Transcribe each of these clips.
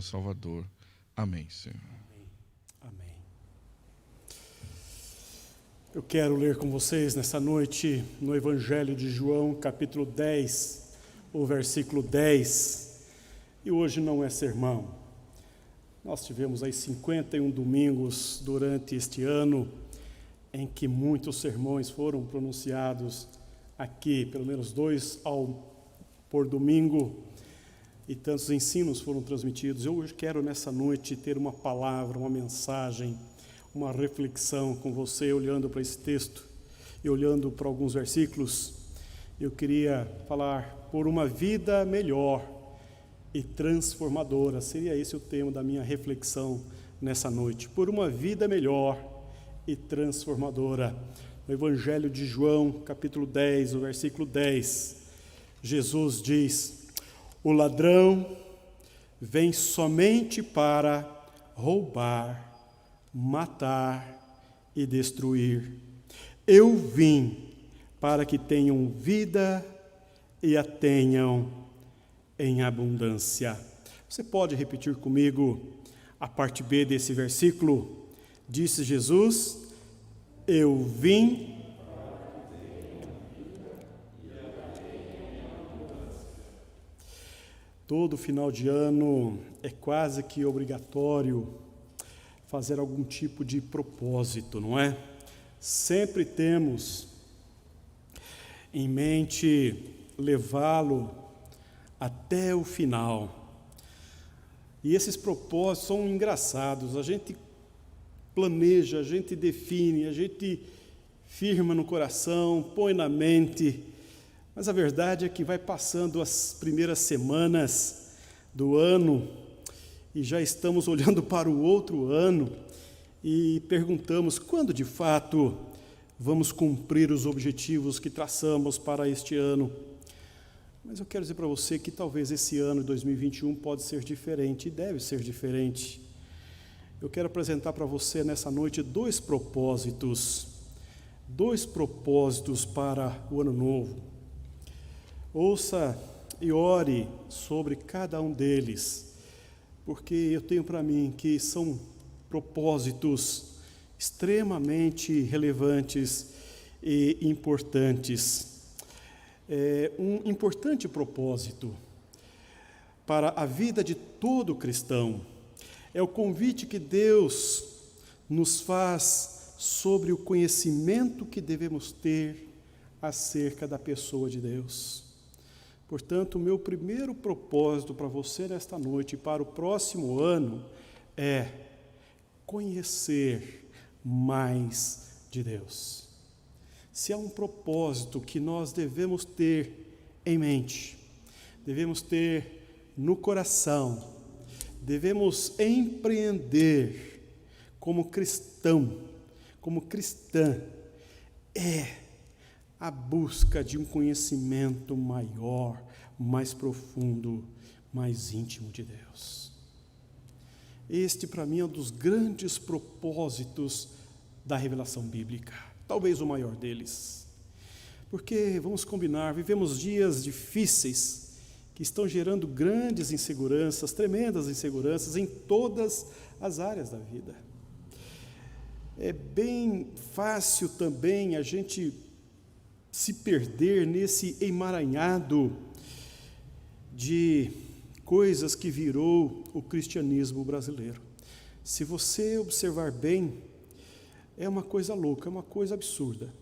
Salvador. Amém, Senhor. Amém. Eu quero ler com vocês nessa noite no Evangelho de João, capítulo 10, o versículo 10. E hoje não é sermão. Nós tivemos aí 51 domingos durante este ano em que muitos sermões foram pronunciados aqui, pelo menos 2 por domingo, e tantos ensinos foram transmitidos. Eu hoje quero nessa noite ter uma palavra, uma mensagem, uma reflexão com você, olhando para esse texto e olhando para alguns versículos. Eu queria falar por uma vida melhor e transformadora. Seria esse o tema da minha reflexão nessa noite. Por uma vida melhor e transformadora. No Evangelho de João, capítulo 10, o versículo 10, Jesus diz: o ladrão vem somente para roubar, matar e destruir. Eu vim para que tenham vida e a tenham em abundância. Você pode repetir comigo a parte B desse versículo? Disse Jesus: eu vim todo final de ano é quase que obrigatório fazer algum tipo de propósito, não é? Sempre temos em mente levá-lo até o final. E esses propósitos são engraçados. A gente planeja, a gente define, a gente firma no coração, põe na mente. Mas a verdade é que vai passando as primeiras semanas do ano e já estamos olhando para o outro ano e perguntamos quando de fato vamos cumprir os objetivos que traçamos para este ano. Mas eu quero dizer para você que talvez esse ano de 2021 pode ser diferente e deve ser diferente. Eu quero apresentar para você nessa noite dois propósitos para o ano novo. Ouça e ore sobre cada um deles, porque eu tenho para mim que são propósitos extremamente relevantes e importantes. Um importante propósito para a vida de todo cristão é o convite que Deus nos faz sobre o conhecimento que devemos ter acerca da pessoa de Deus. Portanto, o meu primeiro propósito para você nesta noite e para o próximo ano é conhecer mais de Deus. Se há um propósito que nós devemos ter em mente, devemos ter no coração, devemos empreender como cristão, como cristã, é a busca de um conhecimento maior, mais profundo, mais íntimo de Deus. Este, para mim, é um dos grandes propósitos da revelação bíblica, talvez o maior deles. Porque, vamos combinar, vivemos dias difíceis que estão gerando grandes inseguranças, tremendas inseguranças em todas as áreas da vida. É bem fácil também a gente se perder nesse emaranhado de coisas que virou o cristianismo brasileiro. Se você observar bem, é uma coisa louca, é uma coisa absurda.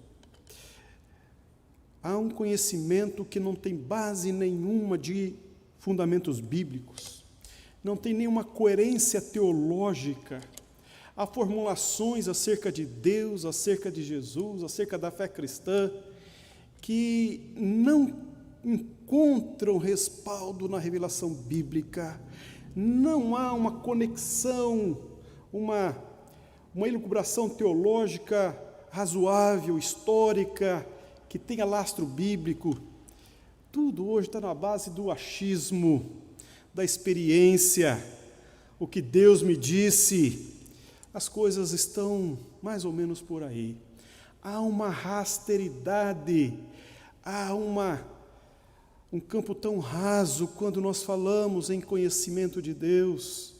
Há um conhecimento que não tem base nenhuma de fundamentos bíblicos, não tem nenhuma coerência teológica. Há formulações acerca de Deus, acerca de Jesus, acerca da fé cristã, que não encontram respaldo na revelação bíblica. Não há uma conexão, uma elucubração teológica razoável, histórica, que tenha lastro bíblico. Tudo hoje está na base do achismo, da experiência, o que Deus me disse. As coisas estão mais ou menos por aí. Há uma rasteridade, há um campo tão raso quando nós falamos em conhecimento de Deus,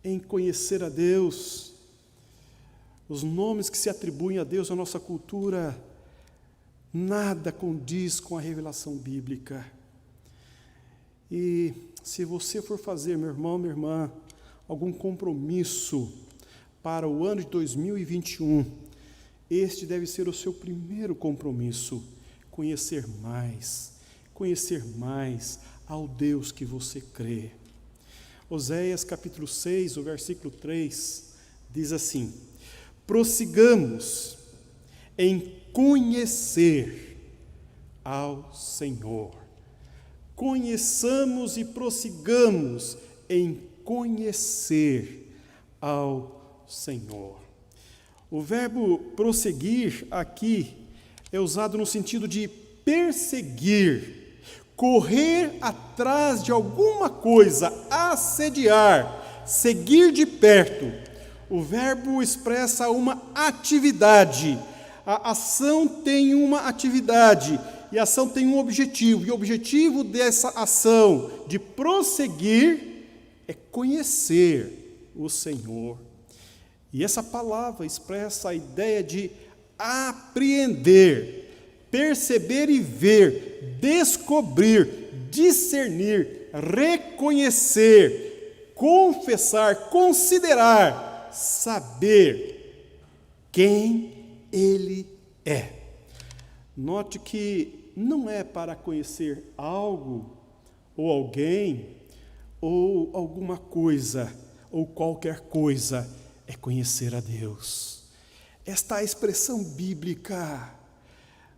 em conhecer a Deus. Os nomes que se atribuem a Deus na nossa cultura, nada condiz com a revelação bíblica. E se você for fazer, meu irmão, minha irmã, algum compromisso para o ano de 2021, este deve ser o seu primeiro compromisso, conhecer mais ao Deus que você crê. Oséias capítulo 6, o versículo 3, diz assim: prossigamos em conhecer ao Senhor. Conheçamos e prossigamos em conhecer ao Senhor. O verbo prosseguir aqui é usado no sentido de perseguir, correr atrás de alguma coisa, assediar, seguir de perto. O verbo expressa uma atividade. A ação tem uma atividade e a ação tem um objetivo. E o objetivo dessa ação de prosseguir é conhecer o Senhor. E essa palavra expressa a ideia de apreender, perceber e ver, descobrir, discernir, reconhecer, confessar, considerar, saber quem Ele é. Note que não é para conhecer algo, ou alguém, ou alguma coisa, ou qualquer coisa, é conhecer a Deus. Esta expressão bíblica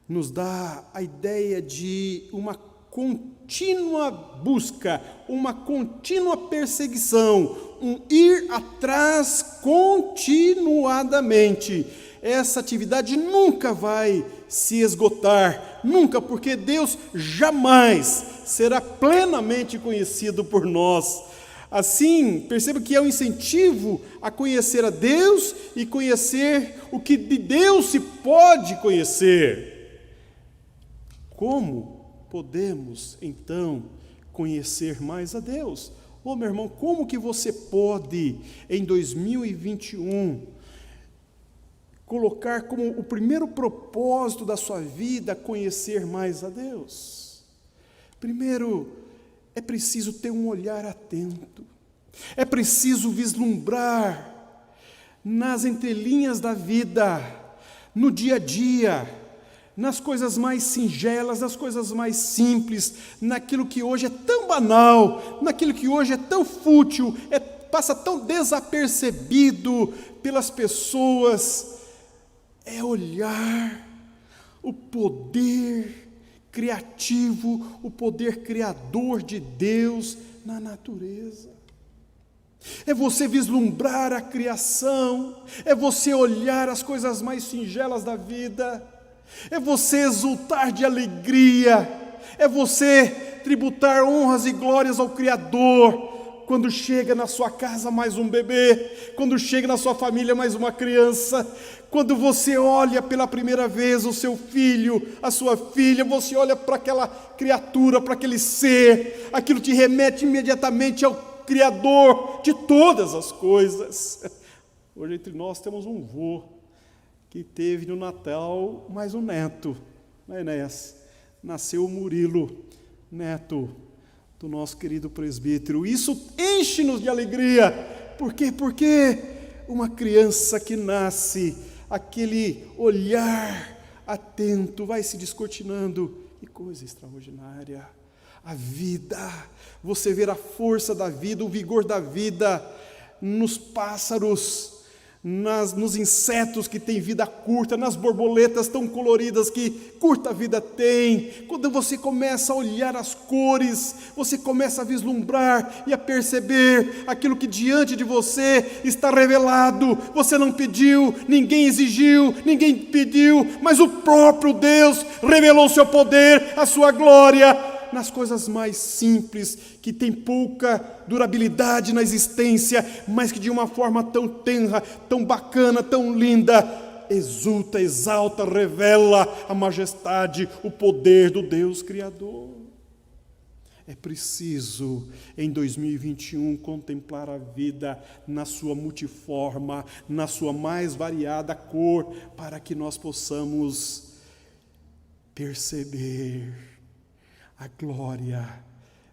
nos dá a ideia de uma contínua busca, uma contínua perseguição, um ir atrás continuadamente. Essa atividade nunca vai se esgotar, nunca, porque Deus jamais será plenamente conhecido por nós. Assim, perceba que é um incentivo a conhecer a Deus e conhecer o que de Deus se pode conhecer. Como podemos, então, conhecer mais a Deus? Ô, meu irmão, como que você pode, em 2021, colocar como o primeiro propósito da sua vida conhecer mais a Deus? Primeiro, é preciso ter um olhar atento, é preciso vislumbrar nas entrelinhas da vida, no dia a dia, nas coisas mais singelas, nas coisas mais simples, naquilo que hoje é tão banal, naquilo que hoje é tão fútil, passa tão desapercebido pelas pessoas, é olhar o poder criativo, o poder criador de Deus na natureza. É você vislumbrar a criação, é você olhar as coisas mais singelas da vida, é você exultar de alegria, é você tributar honras e glórias ao Criador, quando chega na sua casa mais um bebê, quando chega na sua família mais uma criança, quando você olha pela primeira vez o seu filho, a sua filha, você olha para aquela criatura, para aquele ser, aquilo te remete imediatamente ao Criador de todas as coisas. Hoje entre nós temos um vô que teve no Natal mais um neto, né, Enéas? Nasceu o Murilo, neto do nosso querido presbítero. Isso enche-nos de alegria. Por quê? Porque uma criança que nasce, aquele olhar atento vai se descortinando. Que coisa extraordinária. A vida, você ver a força da vida, o vigor da vida nos pássaros, nos insetos que têm vida curta, nas borboletas tão coloridas que curta vida tem. Quando você começa a olhar as cores, você começa a vislumbrar e a perceber aquilo que diante de você está revelado. Você não pediu, ninguém exigiu, ninguém pediu, mas o próprio Deus revelou o seu poder, a sua glória, nas coisas mais simples, que tem pouca durabilidade na existência, mas que de uma forma tão tenra, tão bacana, tão linda, exulta, exalta, revela a majestade, o poder do Deus Criador. É preciso, em 2021, contemplar a vida na sua multiforma, na sua mais variada cor, para que nós possamos perceber a glória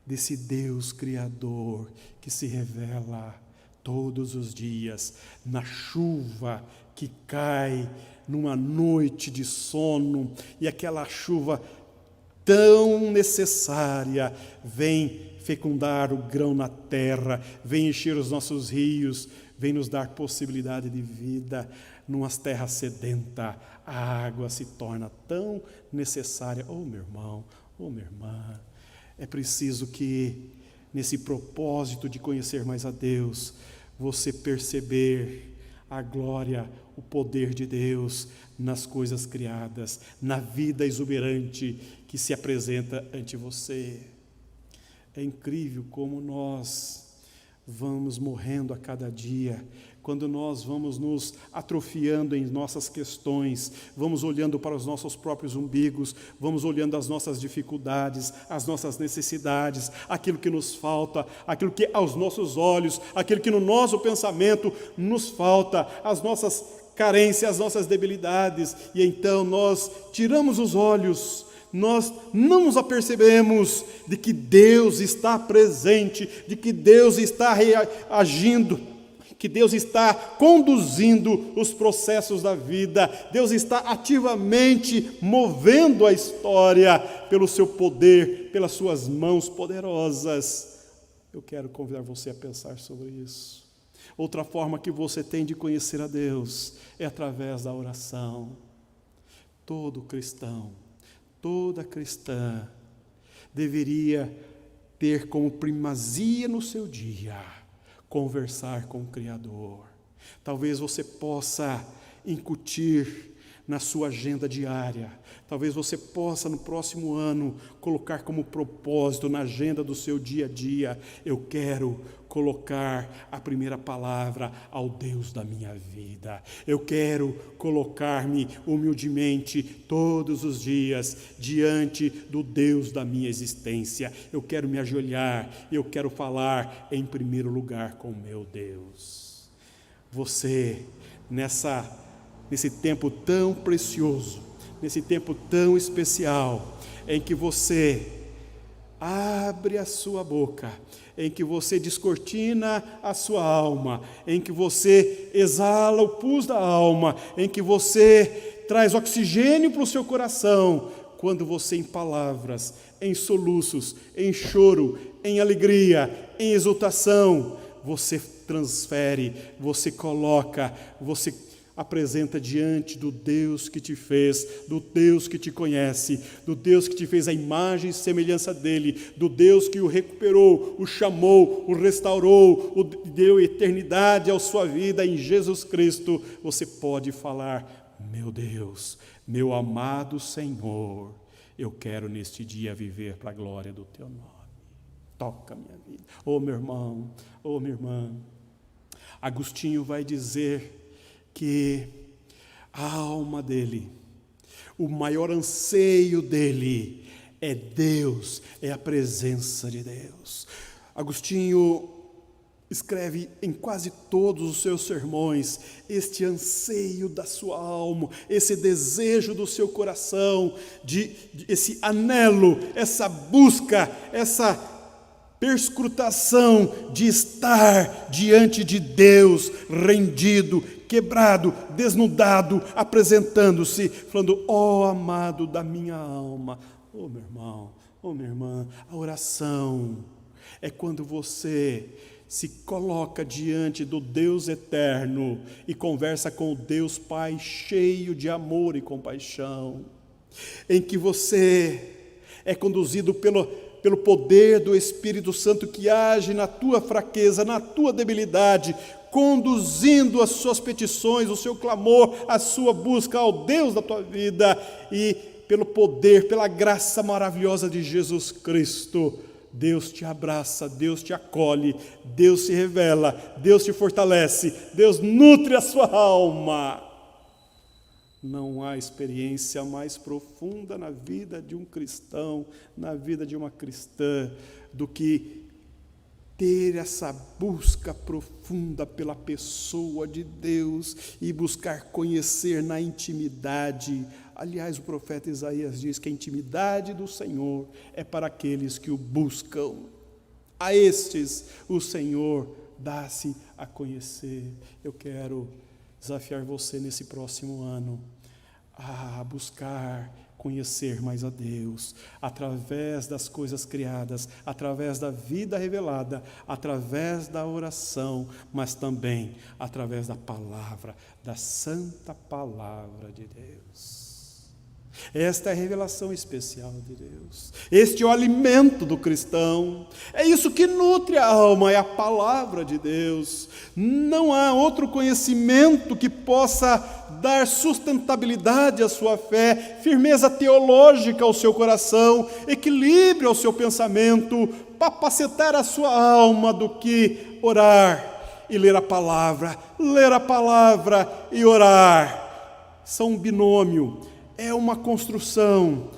desse Deus Criador que se revela todos os dias, na chuva que cai numa noite de sono, e aquela chuva tão necessária vem fecundar o grão na terra, vem encher os nossos rios, vem nos dar possibilidade de vida. Numa terra sedenta, a água se torna tão necessária. Oh, meu irmão, oh, minha irmã, é preciso que, nesse propósito de conhecer mais a Deus, você perceber a glória, o poder de Deus nas coisas criadas, na vida exuberante que se apresenta ante você. É incrível como nós vamos morrendo a cada dia, quando nós vamos nos atrofiando em nossas questões, vamos olhando para os nossos próprios umbigos, vamos olhando as nossas dificuldades, as nossas necessidades, aquilo que nos falta, aquilo que aos nossos olhos, aquilo que no nosso pensamento nos falta, as nossas carências, as nossas debilidades, e então nós tiramos os olhos, nós não nos apercebemos de que Deus está presente, de que Deus está agindo, que Deus está conduzindo os processos da vida, Deus está ativamente movendo a história pelo seu poder, pelas suas mãos poderosas. Eu quero convidar você a pensar sobre isso. Outra forma que você tem de conhecer a Deus é através da oração. Todo cristão, toda cristã deveria ter como primazia no seu dia conversar com o Criador. Talvez você possa incutir na sua agenda diária. Talvez você possa, no próximo ano, colocar como propósito na agenda do seu dia a dia: eu quero colocar a primeira palavra ao Deus da minha vida. Eu quero colocar-me humildemente todos os dias diante do Deus da minha existência. Eu quero me ajoelhar, eu quero falar em primeiro lugar com meu Deus. Você, nesse tempo tão precioso, nesse tempo tão especial, em que você abre a sua boca, em que você descortina a sua alma, em que você exala o pus da alma, em que você traz oxigênio para o seu coração, quando você, em palavras, em soluços, em choro, em alegria, em exultação, você transfere, você coloca, você apresenta diante do Deus que te fez, do Deus que te conhece, do Deus que te fez a imagem e semelhança dele, do Deus que o recuperou, o chamou, o restaurou, o deu eternidade à sua vida em Jesus Cristo. Você pode falar: meu Deus, meu amado Senhor, eu quero neste dia viver para a glória do teu nome. Toca a minha vida. Oh, meu irmão, oh, minha irmã, Agostinho vai dizer que a alma dele, o maior anseio dele é Deus, é a presença de Deus. Agostinho escreve em quase todos os seus sermões este anseio da sua alma, esse desejo do seu coração, esse anelo, essa busca, essa perscrutação de estar diante de Deus, rendido, quebrado, desnudado, apresentando-se, falando: ó amado da minha alma. Oh, meu irmão, oh, minha irmã, a oração é quando você se coloca diante do Deus eterno e conversa com o Deus Pai cheio de amor e compaixão, em que você é conduzido pelo poder do Espírito Santo que age na tua fraqueza, na tua debilidade, conduzindo as suas petições, o seu clamor, a sua busca ao Deus da tua vida, e pelo poder, pela graça maravilhosa de Jesus Cristo, Deus te abraça, Deus te acolhe, Deus se revela, Deus te fortalece, Deus nutre a sua alma. Não há experiência mais profunda na vida de um cristão, na vida de uma cristã, do que ter essa busca profunda pela pessoa de Deus e buscar conhecer na intimidade. Aliás, o profeta Isaías diz que a intimidade do Senhor é para aqueles que o buscam. A estes o Senhor dá-se a conhecer. Eu quero desafiar você nesse próximo ano a buscar conhecer mais a Deus, através das coisas criadas, através da vida revelada, através da oração, mas também através da palavra, da santa palavra de Deus. Esta é a revelação especial de Deus. Este é o alimento do cristão. É isso que nutre a alma, é a palavra de Deus. Não há outro conhecimento que possa dar sustentabilidade à sua fé, firmeza teológica ao seu coração, equilíbrio ao seu pensamento, capacitar a sua alma do que orar e ler a palavra e orar. São um binômio. É uma construção,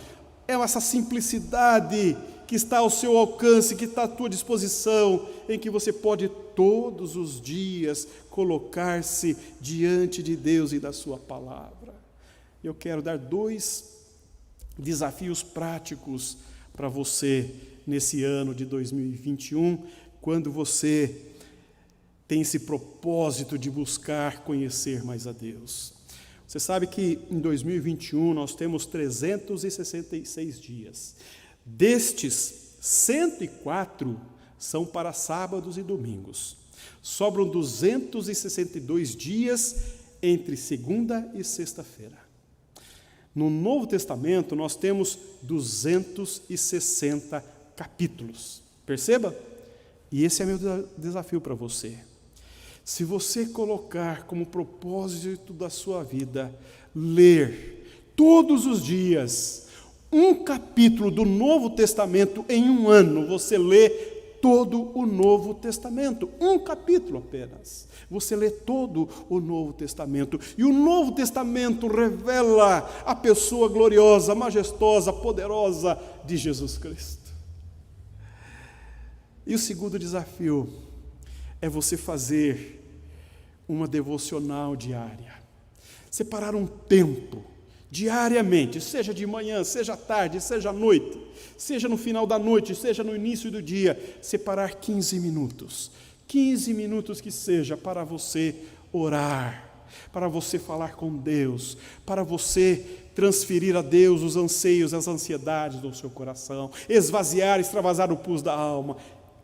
é essa simplicidade que está ao seu alcance, que está à tua disposição, em que você pode todos os dias colocar-se diante de Deus e da sua palavra. Eu quero dar 2 desafios práticos para você nesse ano de 2021, quando você tem esse propósito de buscar conhecer mais a Deus. Você sabe que em 2021 nós temos 366 dias. Destes, 104 são para sábados e domingos. Sobram 262 dias entre segunda e sexta-feira. No Novo Testamento nós temos 260 capítulos. Perceba? E esse é meu desafio para você. Se você colocar como propósito da sua vida, ler todos os dias um capítulo do Novo Testamento em um ano, você lê todo o Novo Testamento, um capítulo apenas. Você lê todo o Novo Testamento, e o Novo Testamento revela a pessoa gloriosa, majestosa, poderosa de Jesus Cristo. E o segundo desafio é você fazer uma devocional diária. Separar um tempo, diariamente, seja de manhã, seja à tarde, seja à noite, seja no final da noite, seja no início do dia, separar 15 minutos. 15 minutos que seja para você orar, para você falar com Deus, para você transferir a Deus os anseios, as ansiedades do seu coração, esvaziar, extravasar o pus da alma.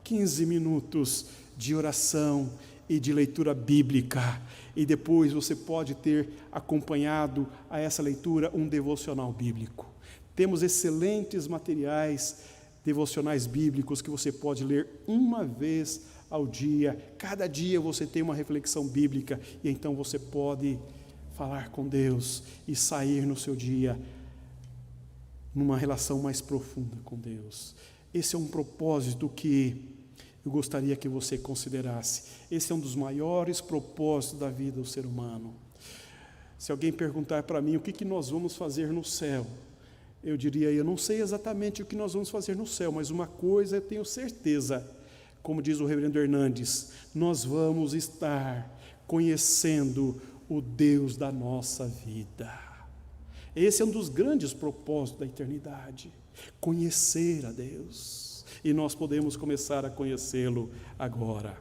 15 minutos de oração e de leitura bíblica, e depois você pode ter acompanhado a essa leitura um devocional bíblico. Temos excelentes materiais devocionais bíblicos que você pode ler uma vez ao dia. Cada dia você tem uma reflexão bíblica, e então você pode falar com Deus e sair no seu dia numa relação mais profunda com Deus. Esse é um propósito que eu gostaria que você considerasse. Esse é um dos maiores propósitos da vida do ser humano. Se alguém perguntar para mim o que nós vamos fazer no céu, eu diria, eu não sei exatamente o que nós vamos fazer no céu, mas uma coisa eu tenho certeza, como diz o reverendo Hernandes, nós vamos estar conhecendo o Deus da nossa vida. Esse é um dos grandes propósitos da eternidade, conhecer a Deus. E nós podemos começar a conhecê-lo agora.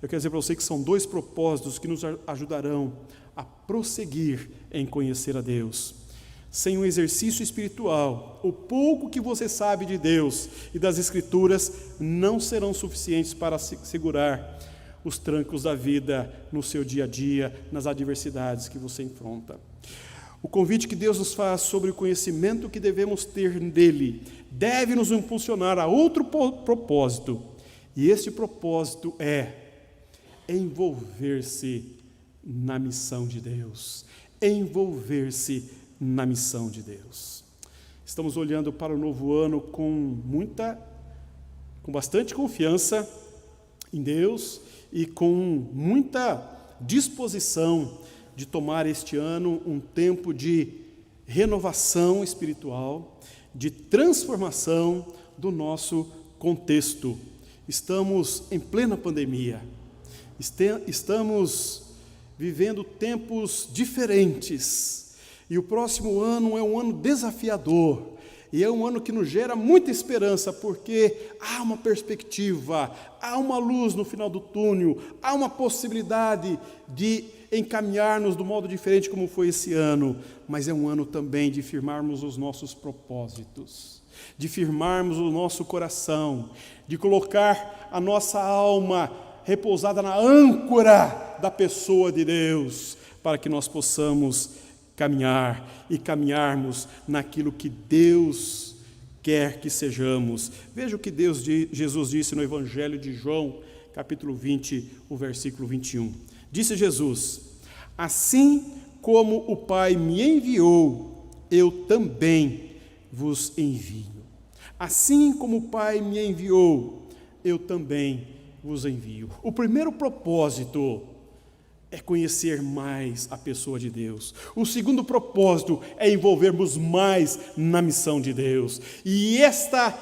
Eu quero dizer para você que são 2 propósitos que nos ajudarão a prosseguir em conhecer a Deus. Sem um exercício espiritual, o pouco que você sabe de Deus e das Escrituras não serão suficientes para segurar os trancos da vida no seu dia a dia, nas adversidades que você enfrenta. O convite que Deus nos faz sobre o conhecimento que devemos ter dele deve nos impulsionar a outro propósito. E esse propósito é envolver-se na missão de Deus. Envolver-se na missão de Deus. Estamos olhando para o novo ano com bastante confiança em Deus e com muita disposição de tomar este ano um tempo de renovação espiritual, de transformação do nosso contexto. Estamos em plena pandemia, estamos vivendo tempos diferentes, e o próximo ano é um ano desafiador, e é um ano que nos gera muita esperança, porque há uma perspectiva, há uma luz no final do túnel, há uma possibilidade de encaminhar-nos do modo diferente como foi esse ano, mas é um ano também de firmarmos os nossos propósitos, de firmarmos o nosso coração, de colocar a nossa alma repousada na âncora da pessoa de Deus, para que nós possamos caminhar e caminharmos naquilo que Deus quer que sejamos. Veja o que Jesus disse no Evangelho de João, capítulo 20, o versículo 21. Disse Jesus: assim como o Pai me enviou, eu também vos envio. Assim como o Pai me enviou, eu também vos envio. O primeiro propósito é conhecer mais a pessoa de Deus. O segundo propósito é envolvermos mais na missão de Deus. E esta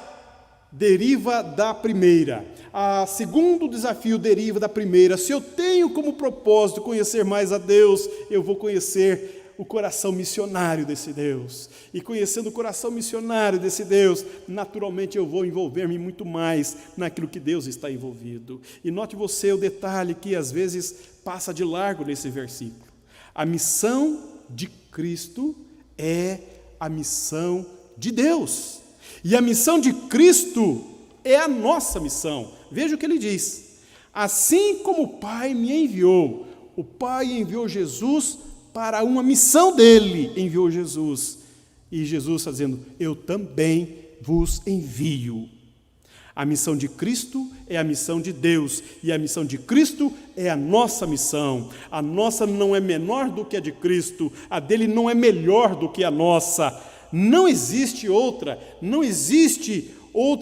deriva da primeira. O segundo desafio deriva da primeira. Se eu tenho como propósito conhecer mais a Deus, eu vou conhecer o coração missionário desse Deus. E conhecendo o coração missionário desse Deus, naturalmente eu vou envolver-me muito mais naquilo que Deus está envolvido. E note você o detalhe que às vezes passa de largo nesse versículo. A missão de Cristo é a missão de Deus. E a missão de Cristo é a nossa missão. Veja o que ele diz: assim como o Pai me enviou, o Pai enviou Jesus para uma missão dele, enviou Jesus. E Jesus está dizendo: eu também vos envio. A missão de Cristo é a missão de Deus, e a missão de Cristo é a nossa missão. A nossa não é menor do que a de Cristo, a dele não é melhor do que a nossa. Não existe outra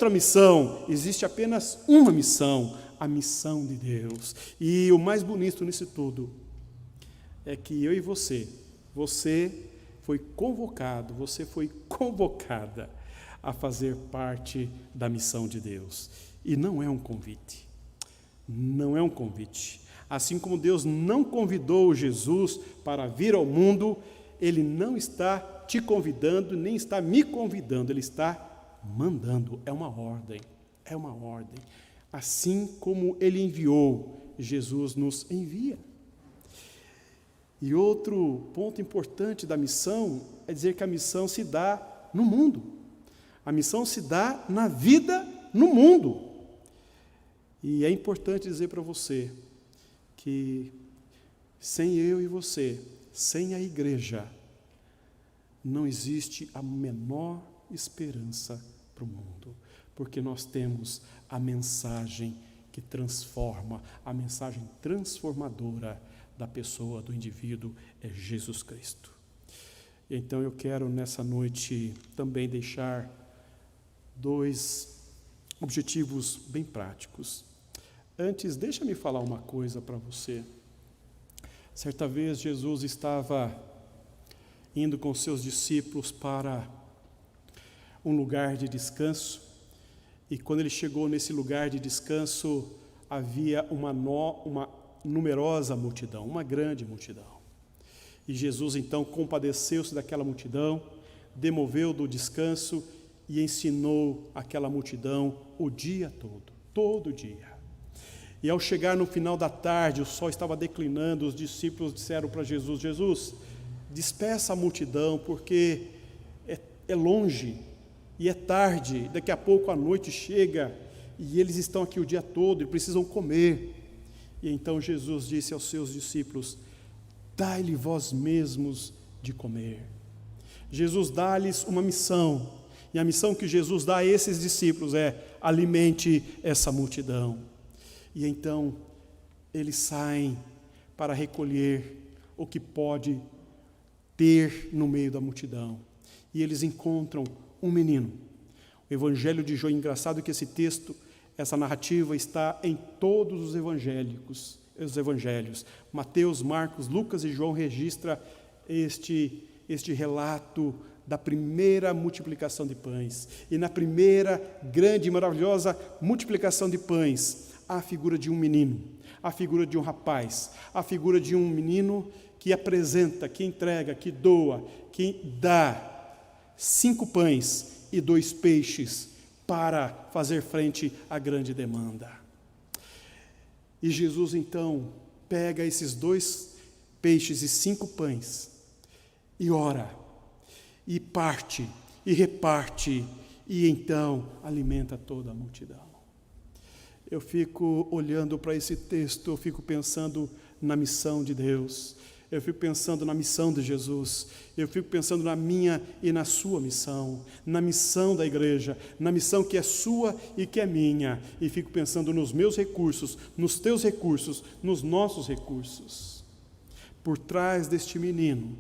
missão, existe apenas uma missão, a missão de Deus. E o mais bonito nisso tudo é que eu e você foi convocado, você foi convocada a fazer parte da missão de Deus. E não é um convite, não é um convite. Assim como Deus não convidou Jesus para vir ao mundo, Ele não está te convidando, nem está me convidando, Ele está mandando. É uma ordem, é uma ordem. Assim como Ele enviou, Jesus nos envia. E outro ponto importante da missão é dizer que a missão se dá no mundo. A missão se dá na vida no mundo. E é importante dizer para você que sem eu e você, sem a igreja, não existe a menor esperança para o mundo, porque nós temos a mensagem que transforma, a mensagem transformadora da pessoa, do indivíduo, é Jesus Cristo. Então eu quero nessa noite também deixar 2 objetivos bem práticos. Antes, deixa-me falar uma coisa para você. Certa vez Jesus estava indo com seus discípulos para um lugar de descanso, e quando ele chegou nesse lugar de descanso, havia uma numerosa multidão, uma grande multidão. E Jesus então compadeceu-se daquela multidão, demoveu do descanso e ensinou aquela multidão o dia todo dia. E ao chegar no final da tarde, o sol estava declinando, os discípulos disseram para Jesus: Jesus, despeça a multidão, porque é longe e é tarde, daqui a pouco a noite chega e eles estão aqui o dia todo e precisam comer. E então Jesus disse aos seus discípulos: dai-lhe vós mesmos de comer. Jesus dá-lhes uma missão, e a missão que Jesus dá a esses discípulos é: alimente essa multidão. E então eles saem para recolher o que pode ter no meio da multidão. E eles encontram um menino. O Evangelho de João, engraçado que esse texto, essa narrativa está em todos os os evangelhos. Mateus, Marcos, Lucas e João registram este relato da primeira multiplicação de pães. E na primeira grande e maravilhosa multiplicação de pães, há a figura de um menino, a figura de um rapaz, a figura de um menino que apresenta, que entrega, que doa, que dá 5 pães e 2 peixes para fazer frente à grande demanda. E Jesus então pega esses 2 peixes e 5 pães e ora, e parte, e reparte, e então alimenta toda a multidão. Eu fico olhando para esse texto, eu fico pensando na missão de Deus, eu fico pensando na missão de Jesus, eu fico pensando na minha e na sua missão, na missão da igreja, na missão que é sua e que é minha, e fico pensando nos meus recursos, nos teus recursos, nos nossos recursos. Por trás deste menino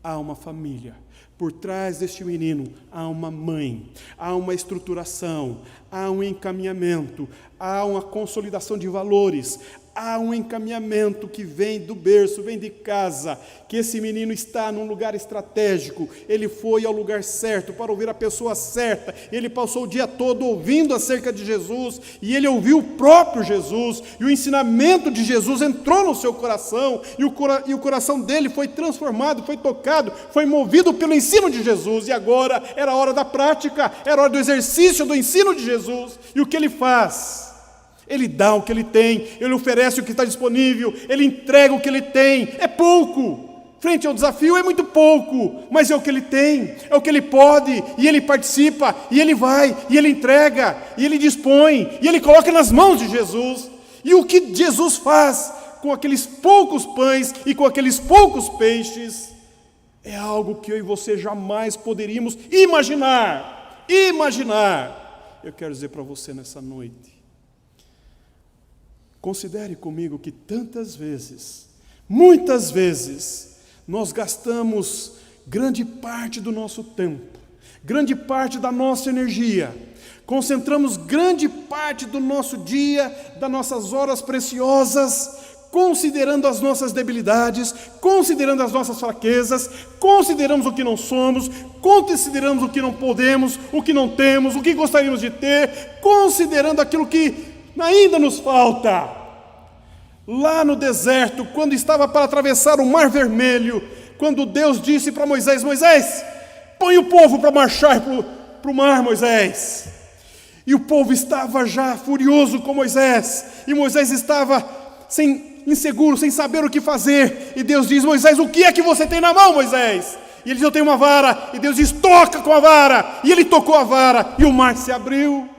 há uma família, por trás deste menino há uma mãe, há uma estruturação, há um encaminhamento, há uma consolidação de valores, há um encaminhamento que vem do berço, vem de casa, que esse menino está num lugar estratégico, ele foi ao lugar certo, para ouvir a pessoa certa, ele passou o dia todo ouvindo acerca de Jesus, e ele ouviu o próprio Jesus, e o ensinamento de Jesus entrou no seu coração, e o coração dele foi transformado, foi tocado, foi movido pelo ensino de Jesus, e agora era a hora da prática, era a hora do exercício do ensino de Jesus, e o que ele faz? Ele dá o que ele tem, ele oferece o que está disponível, ele entrega o que ele tem. É pouco, frente ao desafio é muito pouco, mas é o que ele tem, é o que ele pode, e ele participa, e ele vai, e ele entrega, e ele dispõe, e ele coloca nas mãos de Jesus. E o que Jesus faz com aqueles poucos pães e com aqueles poucos peixes é algo que eu e você jamais poderíamos imaginar. Eu quero dizer para você nessa noite, considere comigo que tantas vezes, muitas vezes, nós gastamos grande parte do nosso tempo, grande parte da nossa energia, concentramos grande parte do nosso dia, das nossas horas preciosas, considerando as nossas debilidades, considerando as nossas fraquezas, consideramos o que não somos, consideramos o que não podemos, o que não temos, o que gostaríamos de ter, considerando aquilo que ainda nos falta. Lá no deserto, quando estava para atravessar o Mar Vermelho, quando Deus disse para Moisés: Moisés, põe o povo para marchar para o mar, Moisés. E o povo estava já furioso com Moisés, e Moisés estava inseguro, sem saber o que fazer. E Deus diz: Moisés, o que é que você tem na mão, Moisés? E ele diz: eu tenho uma vara. E Deus diz: toca com a vara. E ele tocou a vara, e o mar se abriu.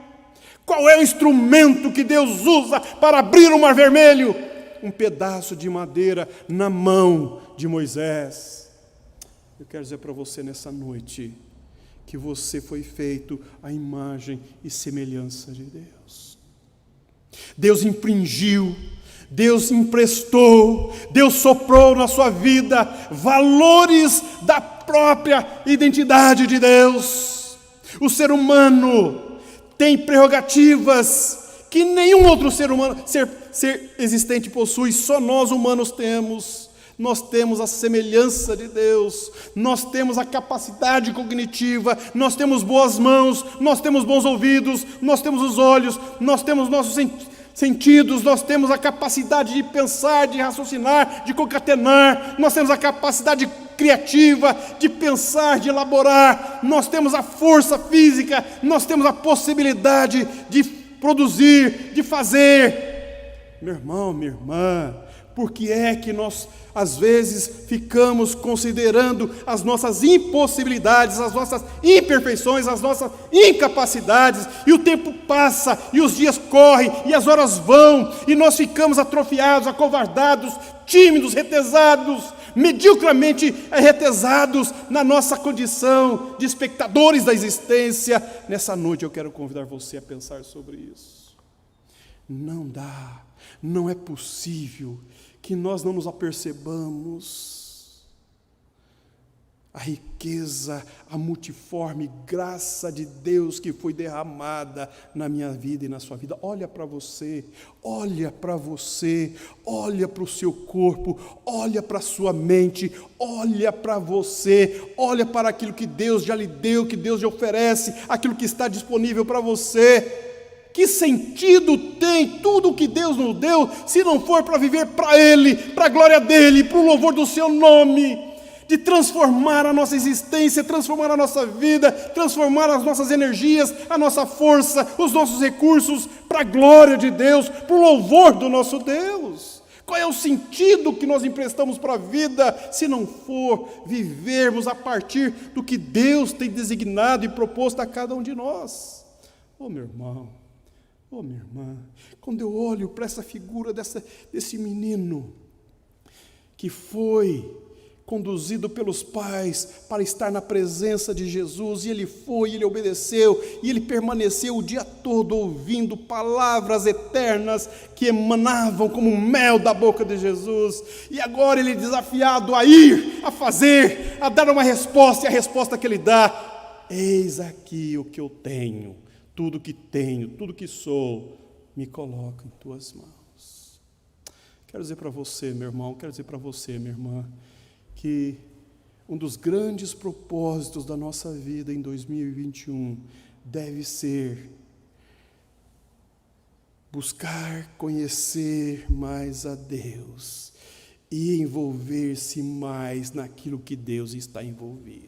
Qual é o instrumento que Deus usa para abrir o Mar Vermelho? Um pedaço de madeira na mão de Moisés. Eu quero dizer para você nessa noite que você foi feito à imagem e semelhança de Deus. Deus impringiu, Deus emprestou, Deus soprou na sua vida valores da própria identidade de Deus. O ser humano tem prerrogativas que nenhum outro ser humano, ser existente possui, só nós humanos temos. Nós temos a semelhança de Deus, nós temos a capacidade cognitiva, nós temos boas mãos, nós temos bons ouvidos, nós temos os olhos, nós temos nossos sentidos, nós temos a capacidade de pensar, de raciocinar, de concatenar, nós temos a capacidade criativa de pensar, de elaborar, nós temos a força física, nós temos a possibilidade de produzir, de fazer. Meu irmão, minha irmã, por que é que nós às vezes ficamos considerando as nossas impossibilidades, as nossas imperfeições, as nossas incapacidades, e o tempo passa, e os dias correm, e as horas vão, e nós ficamos atrofiados, acovardados, tímidos, retesados, mediocremente retesados na nossa condição de espectadores da existência. Nessa noite eu quero convidar você a pensar sobre isso. Não dá, não é possível que nós não nos apercebamos a riqueza, a multiforme graça de Deus que foi derramada na minha vida e na sua vida. Olha para você, olha para você, olha para o seu corpo, olha para a sua mente, olha para você, olha para aquilo que Deus já lhe deu, que Deus lhe oferece, aquilo que está disponível para você. Que sentido tem tudo o que Deus nos deu, se não for para viver para Ele, para a glória dEle, para o louvor do Seu nome, de transformar a nossa existência, transformar a nossa vida, transformar as nossas energias, a nossa força, os nossos recursos, para a glória de Deus, para o louvor do nosso Deus. Qual é o sentido que nós emprestamos para a vida, se não for vivermos a partir do que Deus tem designado e proposto a cada um de nós? Oh, meu irmão, oh, minha irmã, quando eu olho para essa figura desse menino que foi conduzido pelos pais para estar na presença de Jesus, e ele obedeceu, e ele permaneceu o dia todo ouvindo palavras eternas que emanavam como mel da boca de Jesus, e agora ele é desafiado a ir, a fazer, a dar uma resposta, e a resposta que ele dá: eis aqui o que eu tenho, tudo que sou, me coloca em tuas mãos. Quero dizer para você, meu irmão, quero dizer para você, minha irmã, que um dos grandes propósitos da nossa vida em 2021 deve ser buscar conhecer mais a Deus e envolver-se mais naquilo que Deus está envolvido.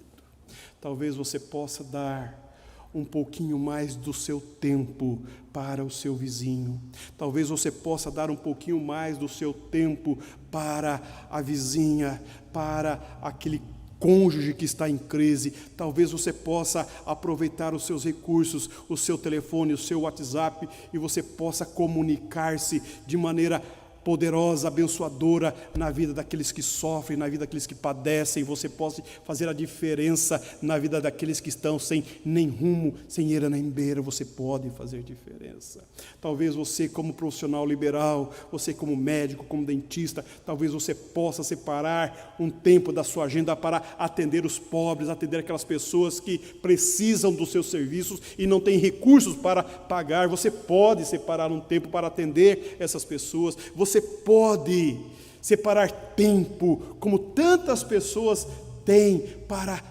Talvez você possa dar um pouquinho mais do seu tempo para o seu vizinho. Talvez você possa dar um pouquinho mais do seu tempo para a vizinha, para aquele cônjuge que está em crise. Talvez você possa aproveitar os seus recursos, o seu telefone, o seu WhatsApp, e você possa comunicar-se de maneira poderosa, abençoadora na vida daqueles que sofrem, na vida daqueles que padecem. Você pode fazer a diferença na vida daqueles que estão sem nem rumo, sem eira nem beira. Você pode fazer diferença. Talvez você, como profissional liberal, você como médico, como dentista, talvez você possa separar um tempo da sua agenda para atender os pobres, atender aquelas pessoas que precisam dos seus serviços e não têm recursos para pagar. Você pode separar um tempo para atender essas pessoas. Você pode separar tempo, como tantas pessoas têm, para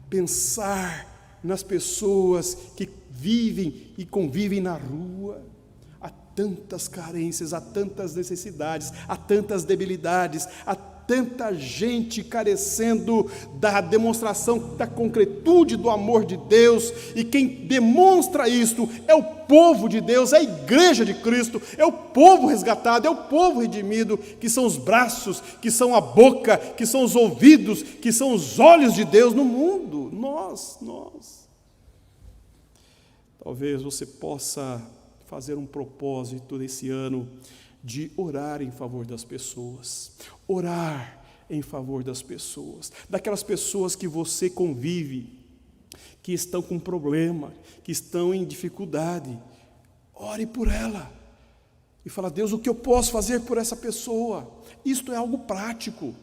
pensar nas pessoas que vivem e convivem na rua. Há tantas carências, há tantas necessidades, há tantas debilidades, há tanta gente carecendo da demonstração da concretude do amor de Deus, e quem demonstra isto é o povo de Deus, é a igreja de Cristo, é o povo resgatado, é o povo redimido, que são os braços, que são a boca, que são os ouvidos, que são os olhos de Deus no mundo. Nós. Talvez você possa fazer um propósito desse ano de orar em favor das pessoas, orar em favor das pessoas, daquelas pessoas que você convive, que estão com problema, que estão em dificuldade. Ore por ela e fala: Deus, o que eu posso fazer por essa pessoa? Isto é algo prático.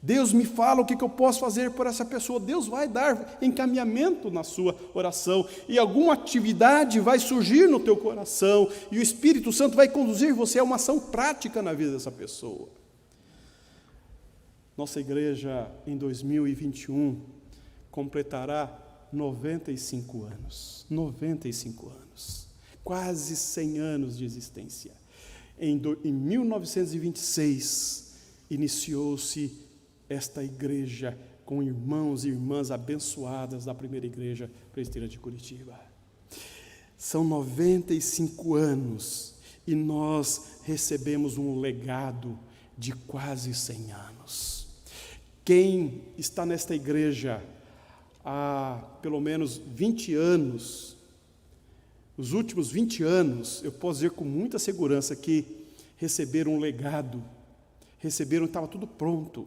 Deus me fala o que eu posso fazer por essa pessoa. Deus vai dar encaminhamento na sua oração, e alguma atividade vai surgir no teu coração, e o Espírito Santo vai conduzir você a uma ação prática na vida dessa pessoa. Nossa igreja, em 2021, completará 95 anos. 95 anos. Quase 100 anos de existência. Em 1926, iniciou-se esta igreja com irmãos e irmãs abençoadas da primeira igreja presbiteriana de Curitiba. São 95 anos e nós recebemos um legado de quase 100 anos. Quem está nesta igreja há pelo menos 20 anos, os últimos 20 anos, eu posso dizer com muita segurança que receberam um legado, estava tudo pronto.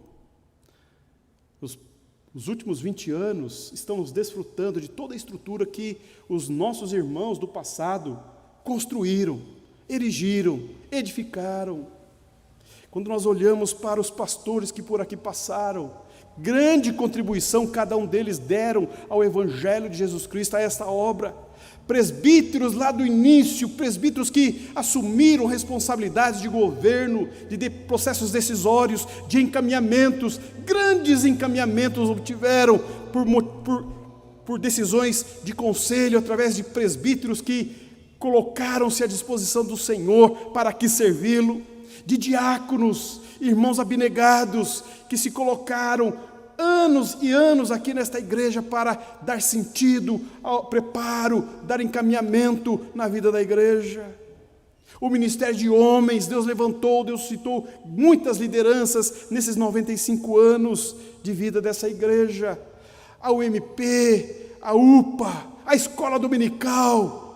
Os últimos 20 anos estamos desfrutando de toda a estrutura que os nossos irmãos do passado construíram, erigiram, edificaram. Quando nós olhamos para os pastores que por aqui passaram, Grande contribuição cada um deles deram ao Evangelho de Jesus Cristo, a esta obra. Presbíteros lá do início, presbíteros que assumiram responsabilidades de governo, de processos decisórios, de encaminhamentos, grandes encaminhamentos obtiveram por decisões de conselho, através de presbíteros que colocaram-se à disposição do Senhor para aqui servi-lo, de diáconos, irmãos abnegados, que se colocaram anos e anos aqui nesta igreja para dar sentido ao preparo, dar encaminhamento na vida da igreja. O ministério de homens, Deus levantou, Deus citou muitas lideranças nesses 95 anos de vida dessa igreja. A UMP, a UPA, a escola dominical,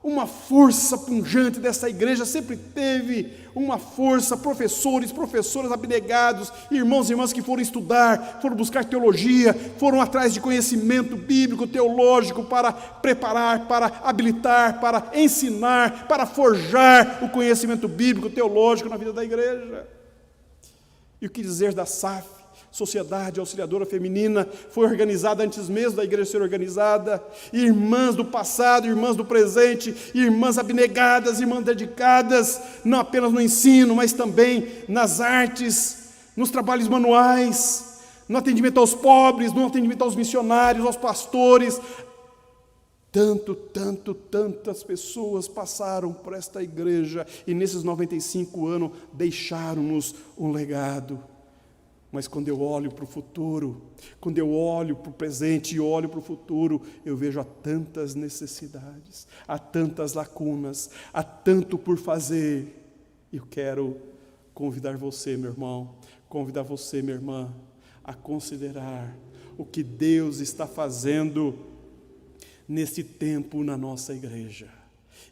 uma força pungente dessa igreja sempre teve uma força, professoras abnegados, irmãos e irmãs que foram estudar, foram buscar teologia, foram atrás de conhecimento bíblico, teológico, para preparar, para habilitar, para ensinar, para forjar o conhecimento bíblico, teológico na vida da igreja. E o que dizer da SAF? Sociedade Auxiliadora Feminina, foi organizada antes mesmo da igreja ser organizada. Irmãs do passado, irmãs do presente, irmãs abnegadas, irmãs dedicadas, não apenas no ensino, mas também nas artes, nos trabalhos manuais, no atendimento aos pobres, no atendimento aos missionários, aos pastores. Tantas pessoas passaram por esta igreja e nesses 95 anos deixaram-nos um legado. Mas quando eu olho para o futuro, quando eu olho para o presente e olho para o futuro, eu vejo há tantas necessidades, há tantas lacunas, há tanto por fazer. Eu quero convidar você, meu irmão, convidar você, minha irmã, a considerar o que Deus está fazendo nesse tempo na nossa igreja.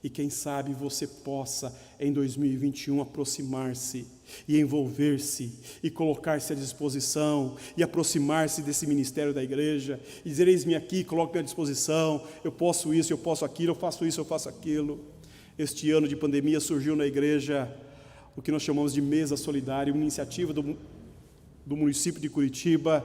E quem sabe você possa, em 2021, aproximar-se e envolver-se e colocar-se à disposição e aproximar-se desse ministério da igreja e dizer: eis-me aqui, coloque-me à disposição, eu posso isso, eu posso aquilo, eu faço isso, eu faço aquilo. Este ano de pandemia surgiu na igreja o que nós chamamos de Mesa Solidária, uma iniciativa do município de Curitiba,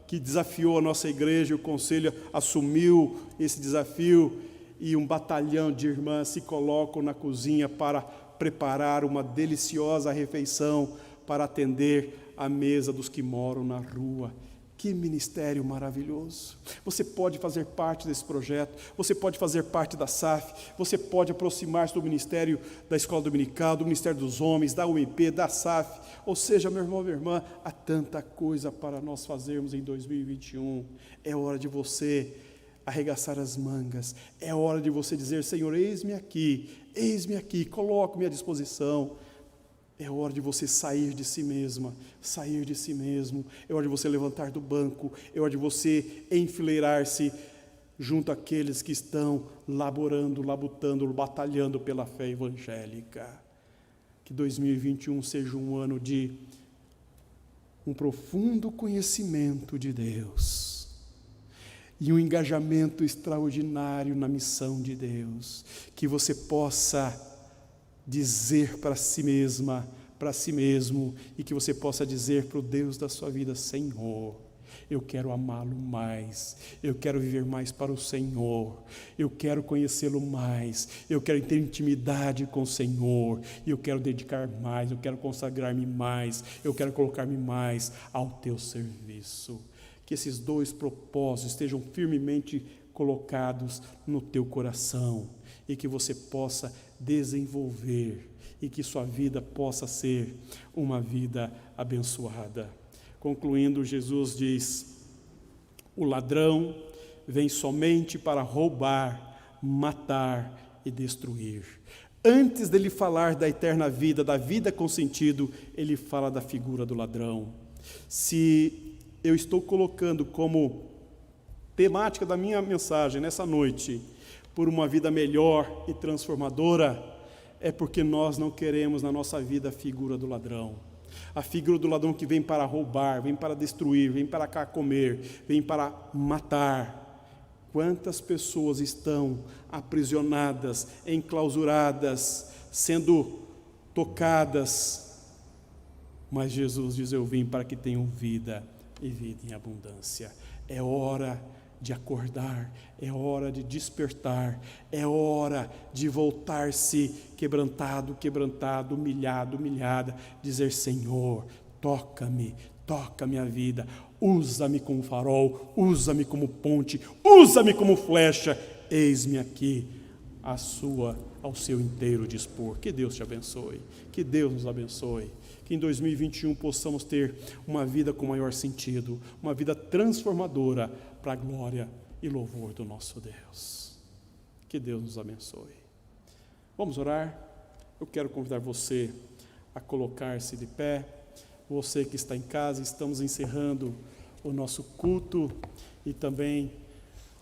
que desafiou a nossa igreja, e o conselho assumiu esse desafio, e um batalhão de irmãs se colocam na cozinha para preparar uma deliciosa refeição para atender a mesa dos que moram na rua. Que ministério maravilhoso! Você pode fazer parte desse projeto, você pode fazer parte da SAF, você pode aproximar-se do ministério da Escola Dominical, do Ministério dos Homens, da UMP, da SAF. Ou seja, meu irmão, minha irmã, há tanta coisa para nós fazermos em 2021. É hora de você arregaçar as mangas, é hora de você dizer: Senhor, eis-me aqui, coloque-me à disposição. É hora de você sair de si mesma, sair de si mesmo, é hora de você levantar do banco, é hora de você enfileirar-se junto àqueles que estão laborando, labutando, batalhando pela fé evangélica. Que 2021 seja um ano de um profundo conhecimento de Deus e um engajamento extraordinário na missão de Deus, que você possa dizer para si mesma, para si mesmo, e que você possa dizer para o Deus da sua vida: Senhor, eu quero amá-lo mais, eu quero viver mais para o Senhor, eu quero conhecê-lo mais, eu quero ter intimidade com o Senhor, e eu quero dedicar mais, eu quero consagrar-me mais, eu quero colocar-me mais ao teu serviço. Que esses dois propósitos estejam firmemente colocados no teu coração e que você possa desenvolver e que sua vida possa ser uma vida abençoada. Concluindo, Jesus diz: o ladrão vem somente para roubar, matar e destruir. Antes dele falar da eterna vida, da vida com sentido, ele fala da figura do ladrão. Se eu estou colocando como temática da minha mensagem nessa noite, por uma vida melhor e transformadora, é porque nós não queremos na nossa vida a figura do ladrão. A figura do ladrão que vem para roubar, vem para destruir, vem para carcomer, vem para matar. Quantas pessoas estão aprisionadas, enclausuradas, sendo tocadas, mas Jesus diz: eu vim para que tenham vida e vida em abundância. É hora de acordar, é hora de despertar, é hora de voltar-se quebrantado, humilhado, humilhada, dizer: Senhor, toca-me, toca a minha vida, usa-me como farol, usa-me como ponte, usa-me como flecha, eis-me aqui, ao seu inteiro dispor. Que Deus te abençoe, que Deus nos abençoe, que em 2021 possamos ter uma vida com maior sentido, uma vida transformadora para a glória e louvor do nosso Deus. Que Deus nos abençoe. Vamos orar? Eu quero convidar você a colocar-se de pé. Você que está em casa, estamos encerrando o nosso culto e também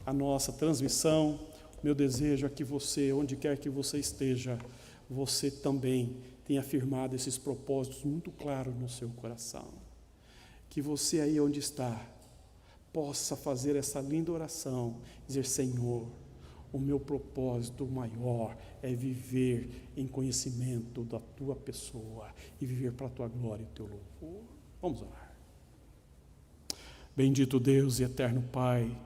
a nossa transmissão. Meu desejo é que você, onde quer que você esteja, você também tenha afirmado esses propósitos muito claros no seu coração. Que você aí onde está, possa fazer essa linda oração, dizer: Senhor, o meu propósito maior é viver em conhecimento da Tua pessoa e viver para a Tua glória e o Teu louvor. Vamos orar. Bendito Deus e eterno Pai,